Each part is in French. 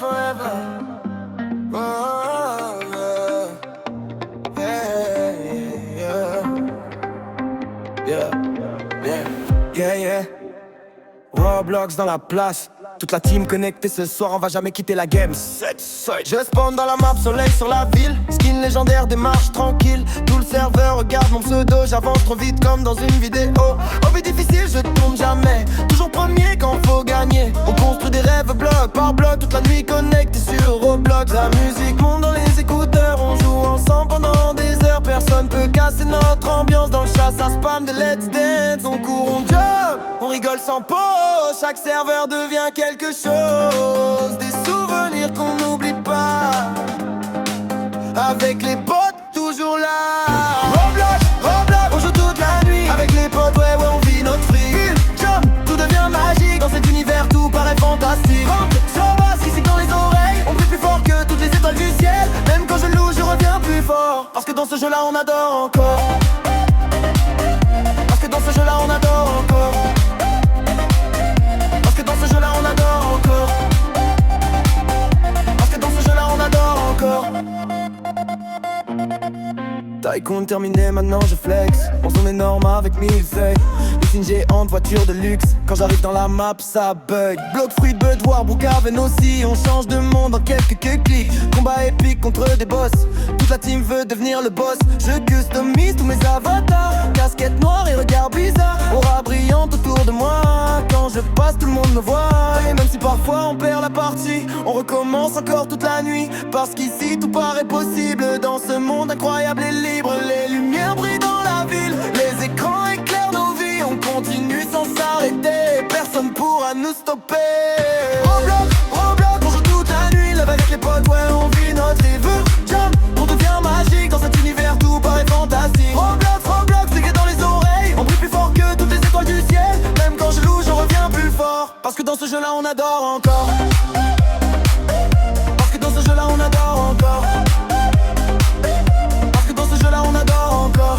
forever. Oh, yeah, yeah, yeah, yeah, yeah, yeah. Roblox dans la place. Toute la team connectée ce soir, on va jamais quitter la game. Je spawn dans la map, soleil sur la ville. Skin légendaire, démarche tranquille. Tout le serveur regarde mon pseudo. J'avance trop vite comme dans une vidéo. Oh vie difficile, je tourne jamais. Toujours premier quand faut gagner. On construit des rêves bloc par bloc. Toute la nuit connecté sur Roblox. La musique monte dans les écouteurs. On joue ensemble pendant des heures. Personne peut casser notre ambiance. Dans le chat ça spam de Let's Dance. On court, on job, on rigole sans pause. Chaque serveur devient quelque chose. Des souvenirs qu'on n'oublie pas. Avec les potes toujours là. Roblox, Roblox, on joue toute la nuit. Avec les potes, ouais, on vit notre free. Jump, tout devient magique. Dans cet univers, tout paraît fantastique. Ça passe ici dans les oreilles. On brille plus fort que toutes les étoiles du ciel. Même quand je loue, je reviens plus fort. Parce que dans ce jeu-là, on adore encore. Parce que dans ce jeu-là, on adore encore. Parce que dans ce jeu-là on adore encore. Parce que dans ce jeu-là on adore encore. Tycoon terminé, maintenant je flex. En zone énorme avec musique. Une géante, voiture de luxe. Quand j'arrive dans la map ça bug. Bloc fruit, Bedouard, Brookhaven aussi. On change de monde en quelques clics. Combat épique contre des boss. Toute la team veut devenir le boss. Je customise tous mes avatars. Casquette noire et regard bizarre. Aura brillante autour de moi. Quand je passe tout le monde me voit. Et même si parfois on perd la partie, on recommence encore toute la nuit. Parce qu'ici tout paraît possible. Dans ce monde incroyable et libre. Les lumières brillent dans la ville. Les écrans éclairent nos vies. On continue sans s'arrêter. Personne pourra nous stopper. Roblox, Roblox, on joue toute la nuit. Lève avec les potes, ouais on vit notre river. Jump, on devient magique. Dans cet univers tout paraît fantastique. Roblox, Roblox, c'est dans les oreilles. On brille plus fort que toutes les étoiles du ciel. Même quand je loue, je reviens plus fort. Parce que dans ce jeu-là on adore encore. Parce que dans ce jeu-là on adore encore. Parce que dans ce jeu-là on adore encore.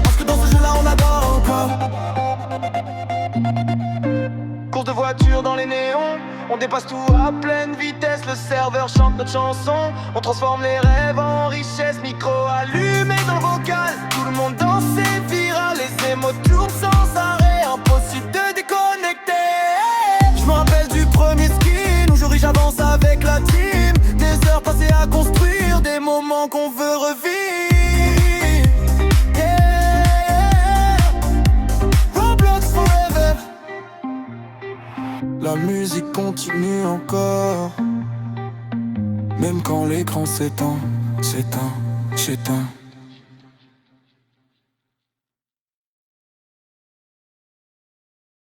Parce que dans ce jeu-là on adore encore. Course de voiture dans les néons. On dépasse tout à pleine vitesse. Le serveur chante notre chanson. On transforme les rêves en richesse. Micro allumé dans le vocal. Tout le monde danse et viral. Les émots tournent sans arrêt. Impossible de déconnecter. Je me rappelle du premier skin où je ris, j'avance avec la team. Des heures passées à construire. Des moments qu'on veut revivre. Yeah. Roblox forever. La musique continue encore. Même quand l'écran s'éteint, s'éteint, s'éteint.